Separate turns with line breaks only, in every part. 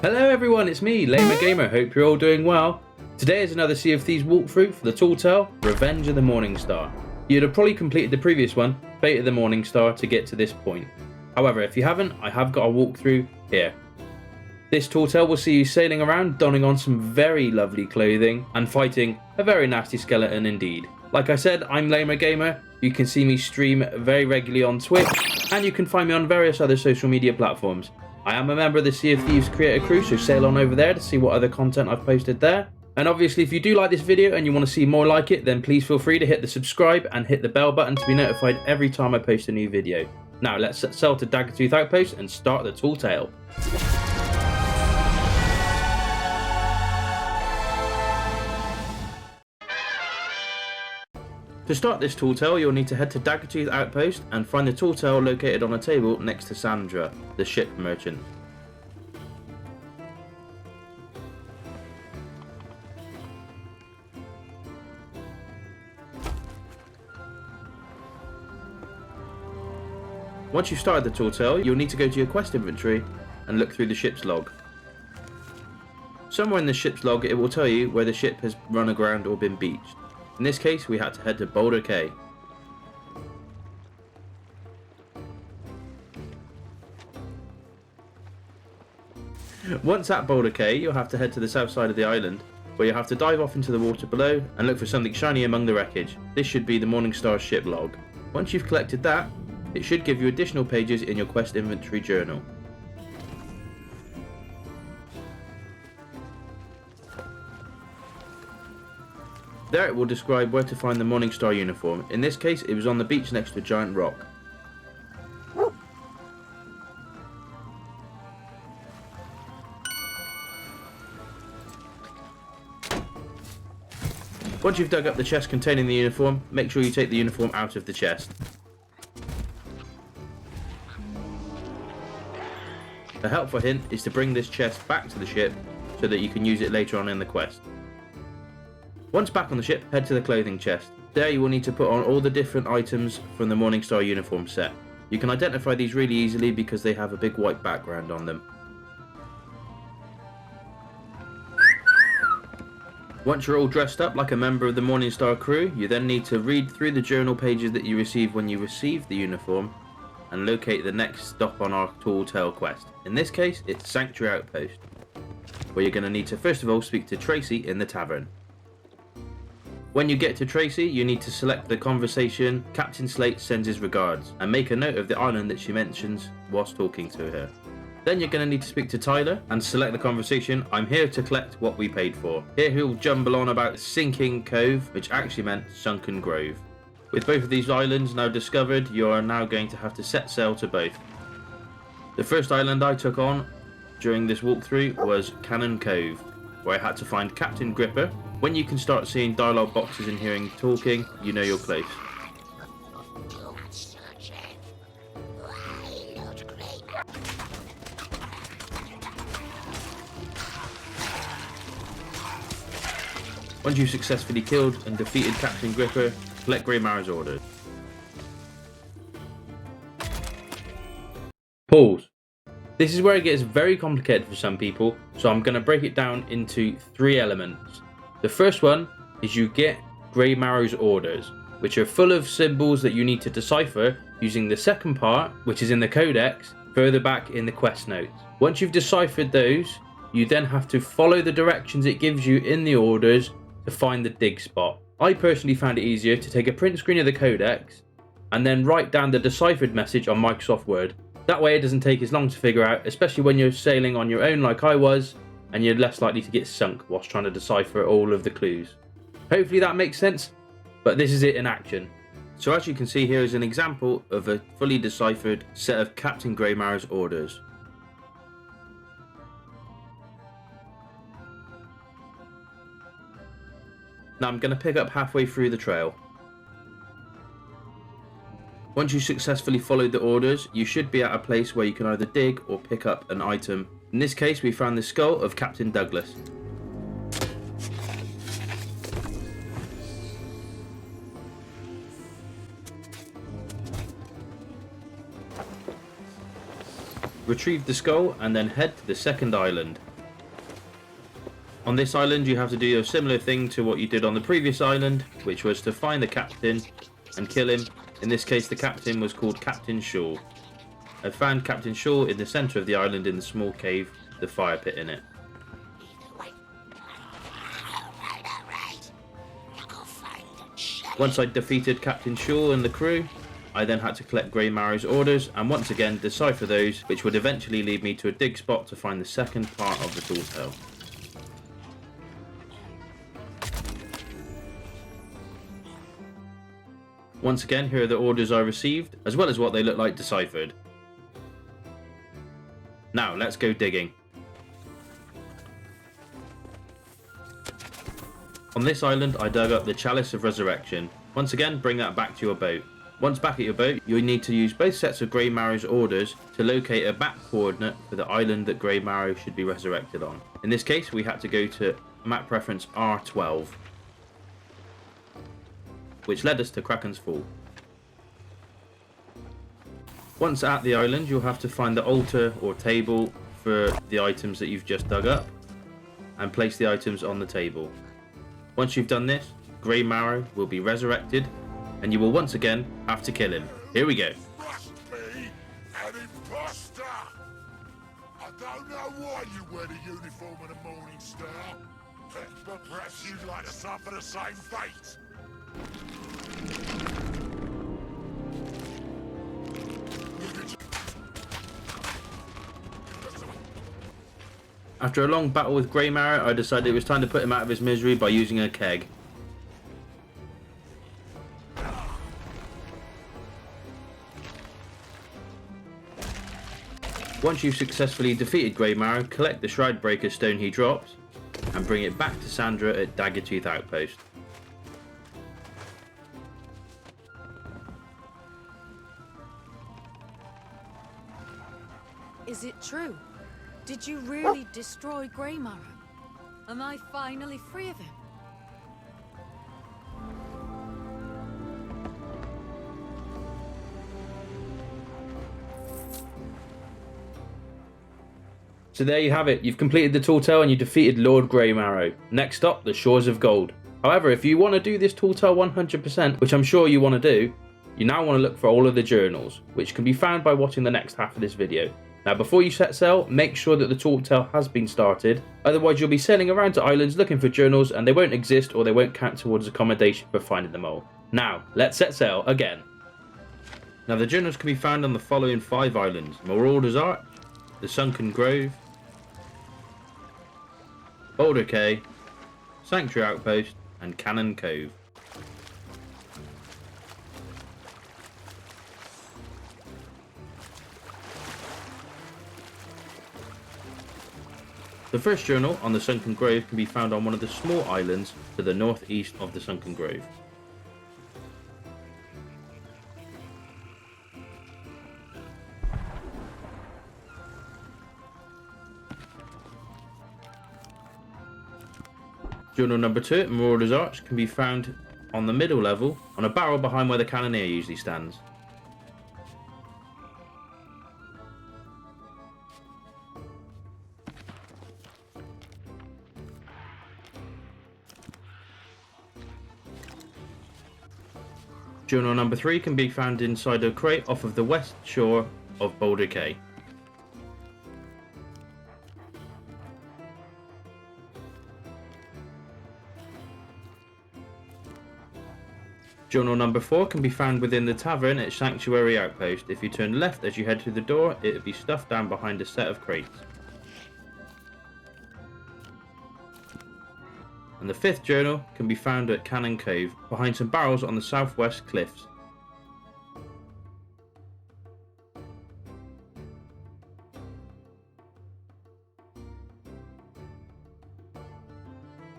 Hello everyone, it's me, Lamer Gamer. Hope you're all doing well. Today is another Sea of Thieves walkthrough for the Tall Tale, Revenge of the Morningstar. You'd have probably completed the previous one, Fate of the Morningstar, to get to this point. However, if you haven't, I have got a walkthrough here. This Tall Tale will see you sailing around, donning on some very lovely clothing, and fighting a very nasty skeleton indeed. Like I said, I'm Lamer Gamer. You can see me stream very regularly on Twitch, and you can find me on various other social media platforms. I am a member of the Sea of Thieves creator crew, so sail on over there to see what other content I've posted there. And obviously, if you do like this video and you want to see more like it, then please feel free to hit the subscribe and hit the bell button to be notified every time I post a new video. Now let's sail to Daggertooth Outpost and start the Tall Tale. To start this Tall Tale, you'll need to head to Daggertooth Outpost and find the Tall Tale located on a table next to Sandra, the ship merchant. Once you've started the Tall Tale, you'll need to go to your quest inventory and look through the ship's log. Somewhere in the ship's log it will tell you where the ship has run aground or been beached. In this case, we had to head to Boulder Cay. Once at Boulder Cay, you'll have to head to the south side of the island, where you'll have to dive off into the water below and look for something shiny among the wreckage. This should be the Morningstar ship log. Once you've collected that, it should give you additional pages in your quest inventory journal. There it will describe where to find the Morningstar uniform. In this case, it was on the beach next to a giant rock. Once you've dug up the chest containing the uniform, make sure you take the uniform out of the chest. A helpful hint is to bring this chest back to the ship so that you can use it later on in the quest. Once back on the ship, head to the clothing chest. There you will need to put on all the different items from the Morningstar uniform set. You can identify these really easily because they have a big white background on them. Once you're all dressed up like a member of the Morningstar crew, you then need to read through the journal pages that you received when you received the uniform and locate the next stop on our Tall Tale quest. In this case, it's Sanctuary Outpost, where you're going to need to first of all speak to Tracy in the tavern. When you get to Tracy, you need to select the conversation Captain Slate sends his regards and make a note of the island that she mentions whilst talking to her. Then you're going to need to speak to Tyler and select the conversation I'm here to collect what we paid for. Here he'll jumble on about sinking Cove, which actually meant sunken grove. With both of these islands now discovered, you are now going to have to set sail to both. The first island I took on during this walkthrough was Cannon Cove, where I had to find Captain Gripper. When you can start seeing dialogue boxes and hearing talking, you know you're close. Once you've successfully killed and defeated Captain Gripper, collect Graymarrow's orders. Pause. This is where it gets very complicated for some people, so I'm going to break it down into 3 elements. The first one is you get Graymarrow's orders, which are full of symbols that you need to decipher using the second part, which is in the codex, further back in the quest notes. Once you've deciphered those, you then have to follow the directions it gives you in the orders to find the dig spot. I personally found it easier to take a print screen of the codex and then write down the deciphered message on Microsoft Word. That way it doesn't take as long to figure out, especially when you're sailing on your own like I was, and you're less likely to get sunk whilst trying to decipher all of the clues. Hopefully that makes sense, but this is it in action. So as you can see, here is an example of a fully deciphered set of Captain Graymarrow's orders. Now I'm going to pick up halfway through the trail. Once you successfully followed the orders, you should be at a place where you can either dig or pick up an item. In this case, we found the skull of Captain Douglas. Retrieve the skull and then head to the second island. On this island you have to do a similar thing to what you did on the previous island, which was to find the captain and kill him. In this case the captain was called Captain Shaw. I found Captain Shaw in the centre of the island in the small cave, the fire pit in it. Once I'd defeated Captain Shaw and the crew, I then had to collect Graymarrow's orders and once again decipher those, which would eventually lead me to a dig spot to find the second part of the Tall Tale. Once again, here are the orders I received, as well as what they look like deciphered. Now, let's go digging. On this island, I dug up the Chalice of Resurrection. Once again, bring that back to your boat. Once back at your boat, you'll need to use both sets of Graymarrow's orders to locate a map coordinate for the island that Graymarrow should be resurrected on. In this case, we had to go to map reference R12. Which led us to Kraken's Fall. Once at the island, you'll have to find the altar or table for the items that you've just dug up and place the items on the table. Once you've done this, Graymarrow will be resurrected and you will once again have to kill him. Here we go.
Must be an imposter! I don't know why you wear the uniform of the Morningstar, but perhaps you'd like to suffer the same fate.
After a long battle with Graymarrow, I decided it was time to put him out of his misery by using a keg. Once you've successfully defeated Graymarrow, collect the Shroud Breaker stone he dropped and bring it back to Sandra at Daggertooth Outpost.
Is it true? Did you really destroy Graymarrow? Am I finally free of him?
So there you have it, you've completed the Tall Tale and you defeated Lord Graymarrow. Next up, the Shores of Gold. However, if you want to do this Tall Tale 100%, which I'm sure you want to do, you now want to look for all of the journals, which can be found by watching the next half of this video. Now before you set sail, make sure that the Tall Tale has been started, otherwise you'll be sailing around to islands looking for journals and they won't exist or they won't count towards accommodation for finding them all. Now, let's set sail again. Now the journals can be found on the following 5 islands: Marauder's Arch, the Sunken Grove, Boulder Cay, Sanctuary Outpost and Cannon Cove. The first journal on the Sunken Grove can be found on one of the small islands to the northeast of the Sunken Grove. Journal number 2 at Marauder's Arch can be found on the middle level on a barrel behind where the cannoneer usually stands. Journal number 3 can be found inside a crate off of the west shore of Boulder Cay. Journal number 4 can be found within the tavern at Sanctuary Outpost. If you turn left as you head through the door, it will be stuffed down behind a set of crates. And the 5th journal can be found at Cannon Cove, behind some barrels on the southwest cliffs.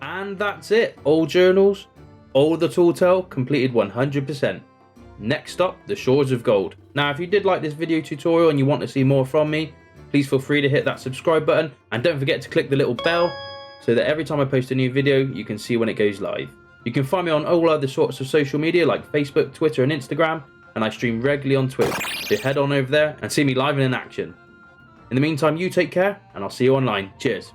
And that's it, all journals, all the Tall Tale completed 100%. Next up, the Shores of Gold. Now if you did like this video tutorial and you want to see more from me, please feel free to hit that subscribe button and don't forget to click the little bell so that every time I post a new video you can see when it goes live. You can find me on all other sorts of social media like Facebook, Twitter and Instagram, and I stream regularly on Twitch, so head on over there and see me live and in action. In the meantime, you take care and I'll see you online. Cheers.